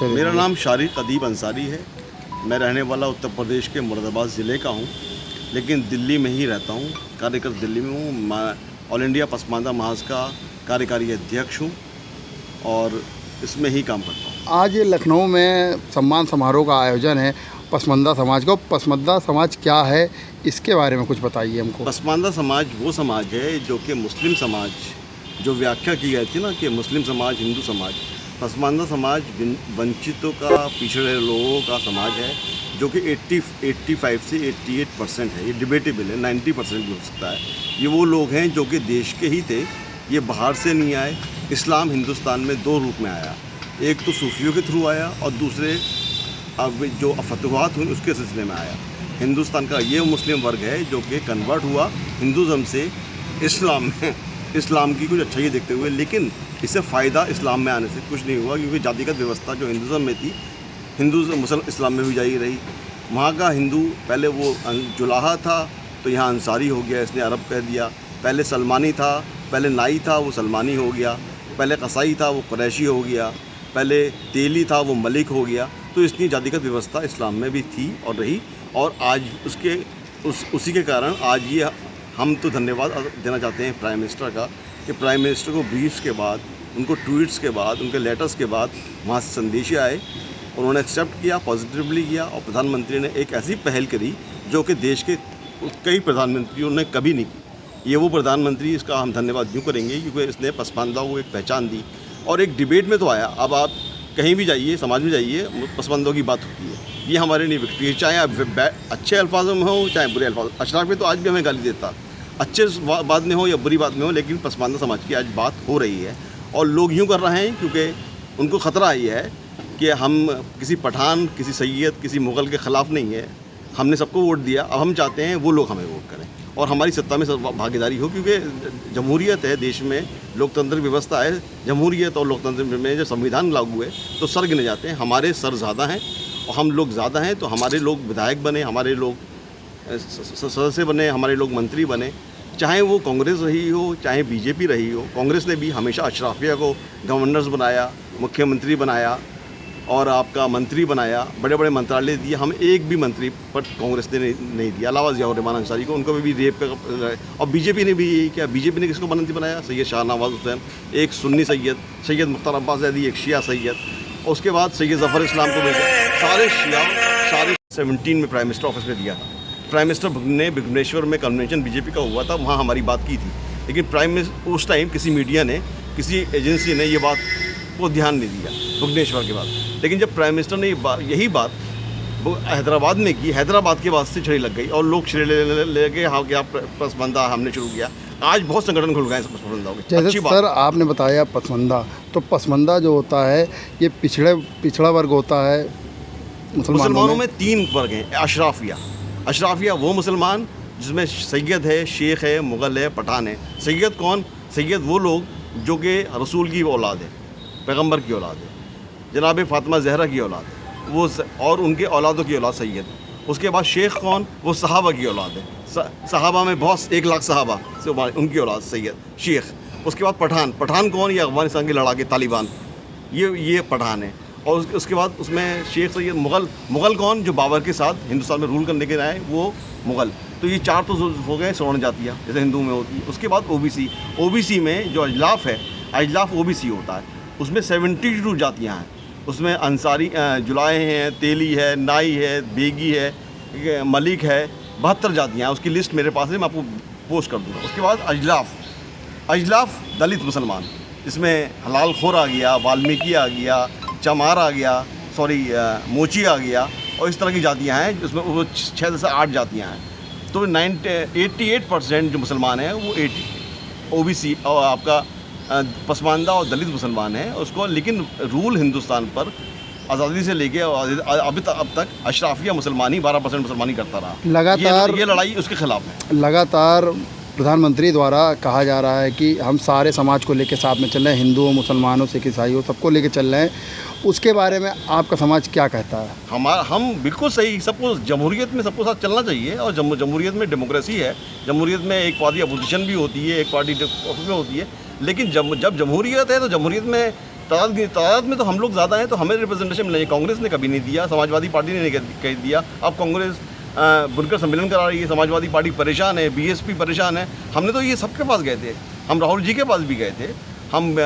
मेरा नाम शारिक अदीब अंसारी है। मैं रहने वाला उत्तर प्रदेश के मुरादाबाद ज़िले का हूँ, लेकिन दिल्ली में ही रहता हूँ। कार्यकर दिल्ली में हूँ। मैं ऑल इंडिया पसमानदा महाज का कार्यकारी अध्यक्ष हूँ और इसमें ही काम करता हूँ। आज लखनऊ में सम्मान समारोह का आयोजन है पसमानदा समाज को। पसमानदा समाज क्या है, इसके बारे में कुछ बताइए हमको। पसमानदा समाज वो समाज है जो कि मुस्लिम समाज, जो व्याख्या की गई थी ना कि मुस्लिम समाज, हिंदू समाज, पसमानदा समाज वंचितों का, पिछड़े लोगों का समाज है, जो कि 85 से 88% है। ये डिबेटेबल है, 90% भी हो सकता है। ये वो लोग हैं जो कि देश के ही थे, ये बाहर से नहीं आए। इस्लाम हिंदुस्तान में दो रूप में आया, एक तो सूफियों के थ्रू आया और दूसरे अब जो फतवात हुए उसके सिलसिले में आया। हिंदुस्तान का ये मुस्लिम वर्ग है जो कि कन्वर्ट हुआ हिंदुज़म से इस्लाम में, इस्लाम की कुछ अच्छाई देखते हुए, लेकिन इससे फ़ायदा इस्लाम में आने से कुछ नहीं हुआ, क्योंकि जातिगत व्यवस्था जो हिंदुज़म में थी, मुस्लिम इस्लाम में भी जारी रही। वहाँ का हिंदू पहले वो जुलाहा था तो यहाँ अंसारी हो गया, इसने अरब कह दिया। पहले सलमानी था, पहले नाई था वो सलमानी हो गया। पहले कसाई था वो कुरैशी हो गया। पहले तेली था वो मलिक हो गया। तो इसकी जातिगत व्यवस्था इस्लाम में भी थी और रही, और आज उसी के कारण आज ये हम तो धन्यवाद देना चाहते हैं प्राइम मिनिस्टर का, कि प्राइम मिनिस्टर को ब्रीफ्स के बाद, उनको ट्वीट्स के बाद, उनके लेटर्स के बाद वहाँ से संदेश आए, उन्होंने एक्सेप्ट किया, पॉजिटिवली किया, और प्रधानमंत्री ने एक ऐसी पहल करी जो कि देश के कई प्रधानमंत्रियों ने कभी नहीं की। ये वो प्रधानमंत्री, इसका हम धन्यवाद यूँ करेंगे क्योंकि इसने पसमानदा को एक पहचान दी और एक डिबेट में तो आया। अब आप कहीं भी जाइए, समाज में जाइए, पसमानदा की बात होती है। ये हमारे नहीं बिकती है, चाहे आप अच्छे अल्फाजों में हो चाहे बुरे अल्फाज। अशराफ में तो आज भी हमें गाली देता, अच्छे बात में हो या बुरी बात में हो, लेकिन पसमानदा समाज की आज बात हो रही है। और लोग यूँ कर रहे हैं क्योंकि उनको ख़तरा ये है कि हम किसी पठान, किसी सैयद, किसी मुग़ल के ख़िलाफ़ नहीं है। हमने सबको वोट दिया, अब हम चाहते हैं वो लोग हमें वोट करें और हमारी सत्ता में भागीदारी हो, क्योंकि जमहूरियत है देश में, लोकतंत्र व्यवस्था है। जमहूरियत और लोकतंत्र में जब संविधान लागू है तो सर गिने जाते हैं। हमारे सर ज़्यादा हैं और हम लोग ज़्यादा हैं, तो हमारे लोग विधायक बने, हमारे लोग सदस्य बने, हमारे लोग मंत्री बने। चाहे वो कांग्रेस रही हो चाहे बीजेपी रही हो, कांग्रेस ने भी हमेशा अशराफिया को गवर्नर्स बनाया, मुख्यमंत्री बनाया और आपका मंत्री बनाया, बड़े बड़े मंत्रालय दिए। हम एक भी मंत्री पर कांग्रेस ने नहीं दिया, अलावा ज़ियाउर रहमान अंसारी को, उनको भी रेप का। और बीजेपी ने भी यही किया। बीजेपी ने किसको मंत्री बनाया? सैयद शाहनवाज हुसैन, एक सुन्नी सैयद, सैयद मुख्तार अब्बास ज़ैदी, एक शिया सैयद, और उसके बाद सैयद ज़फ़र इस्लाम को भेजा। सारे शिया, सारे 17 में प्राइम मिनिस्टर ऑफिस में दिया था। प्राइम मिनिस्टर ने भुवनेश्वर में कन्वेंशन बीजेपी का हुआ था, वहाँ हमारी बात की थी, लेकिन प्राइम मिनिस्टर उस टाइम किसी मीडिया ने, किसी एजेंसी ने ये बात को ध्यान नहीं दिया भुवनेश्वर के बाद। लेकिन जब प्राइम मिनिस्टर ने यही बात वो हैदराबाद में की, हैदराबाद के बाद से छड़ी लग गई और लोग छड़ी ले गए। हाँ क्या पसमानदा हमने शुरू किया, आज बहुत संगठन खुल गए पसमानदा के। जैसे सर आपने बताया पसमानदा, तो पसमानदा जो होता है ये पिछड़ा वर्ग होता है। मुसलमानों में 3 वर्ग हैं। अशराफिया वो मुसलमान जिसमें सैयद है, शेख है, मुग़ल है, पठान है। सैयद कौन? सैयद वो लोग जो कि रसूल की औलाद है, पैगंबर की औलाद है, जनाब फ़ातिमा ज़हरा की औलाद है वो, और उनके औलादों की औलाद सैयद। उसके बाद शेख कौन? वो सहाबा की औलाद है। सहाबा में बहुत 1 लाख सहाबा से उनकी औलाद सैयद, शेख। उसके बाद पठान कौन? ये अफ़गानिस्तान के लड़ाके तालिबान, ये पठान है। और उसके बाद उसमें शेख सैयद मुग़ल कौन, जो बाबर के साथ हिंदुस्तान में रूल करने के आए, वो मुग़ल। तो ये 4 तो हो गए सवर्ण जातियाँ, जैसे हिंदू में होती है। उसके बाद ओबीसी में जो अजलाफ है, अजलाफ ओबीसी होता है, उसमें 72 जातियाँ हैं। उसमें अंसारी, जुलाहे हैं, तेली है, नाई है, बेगी है, मलिक है, 72 जातियाँ हैं। उसकी लिस्ट मेरे पास है, मैं आपको पोस्ट कर दूँगा। उसके बाद अजलाफ दलित मुसलमान, इसमें हलाल खोर आ गया, वाल्मीकि आ गया, चमार आ गया, मोची आ गया, और इस तरह की जातियाँ हैं जिसमें वो 6 से 8 जातियाँ हैं। तो 88% जो मुसलमान हैं वो ओबीसी और आपका पसमानदा और दलित मुसलमान हैं उसको। लेकिन रूल हिंदुस्तान पर आज़ादी से लेके अब तक अशराफिया मुसलमान ही 12% मुसलमान ही करता रहा। लगातार ये लड़ाई उसके खिलाफ है। लगातार प्रधानमंत्री द्वारा कहा जा रहा है कि हम सारे समाज को लेकर साथ में चल रहे हैं, हिंदुओं, मुसलमानों, सिख, ईसाइयों, सबको लेकर चल रहे हैं। उसके बारे में आपका समाज क्या कहता है? हम बिल्कुल सही, सबको जमहूरियत में सबको साथ चलना चाहिए। और जमहूरियत में डेमोक्रेसी है। जमहूरियत में एक पार्टी अपोजिशन भी होती है, एक पार्टी में होती है। लेकिन जब जमहूरियत है तो जमहूरियत में तादाद में तो हम लोग ज़्यादा हैं, तो हमें रिप्रेजेंटेशन मिलेगी। कांग्रेस ने कभी नहीं दिया, समाजवादी पार्टी ने नहीं कह दिया। अब कांग्रेस बुनकर सम्मेलन करा रही है, समाजवादी पार्टी परेशान है, बीएसपी परेशान है। हमने तो ये सबके पास गए थे, हम राहुल जी के पास भी गए थे, हम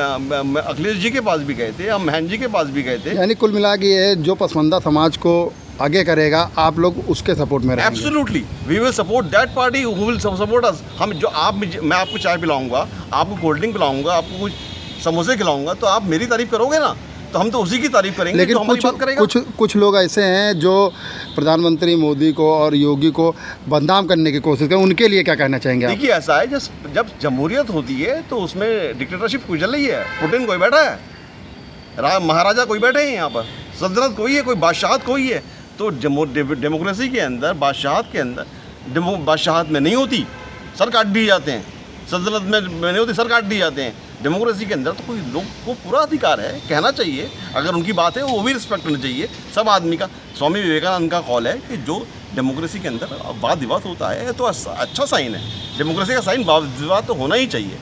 अखिलेश जी के पास भी गए थे, हम महन जी के पास भी गए थे। यानी कुल मिला के ये जो पसमानदा समाज को आगे करेगा, आप लोग उसके सपोर्ट में रहेंगे? Absolutely, we will support that party who will support us. मैं आपको चाय पिलाऊंगा, आपको कोल्ड ड्रिंक पिलाऊंगा, आपको कुछ समोसे खिलाऊंगा, तो आप मेरी तारीफ करोगे ना, तो हम तो उसी की तारीफ करेंगे। लेकिन जो हमारी बात करेगा। कुछ लोग ऐसे हैं जो प्रधानमंत्री मोदी को और योगी को बदनाम करने की कोशिश करें, उनके लिए क्या कहना चाहेंगे आप? देखिए, ऐसा है जब जमहूरियत होती है तो उसमें डिक्टेटरशिप कोई चल रही है। पुतिन कोई बैठा है, महाराजा कोई बैठे हैं यहाँ पर, सल्तनत कोई है, कोई बादशाहत कोई है। तो डेमोक्रेसी के अंदर, बादशाहत के अंदर, बादशाहत में नहीं होती, सर काट दिए जाते हैं। सल्तनत में नहीं होती, सर काट दिए जाते हैं। डेमोक्रेसी के अंदर तो कोई लोग को पूरा अधिकार है, कहना चाहिए। अगर उनकी बात है वो भी रिस्पेक्ट होनी चाहिए सब आदमी का। स्वामी विवेकानंद का कॉल है कि जो डेमोक्रेसी के अंदर वाद विवाद होता है तो अच्छा साइन है। डेमोक्रेसी का साइन वाद विवाद तो होना ही चाहिए।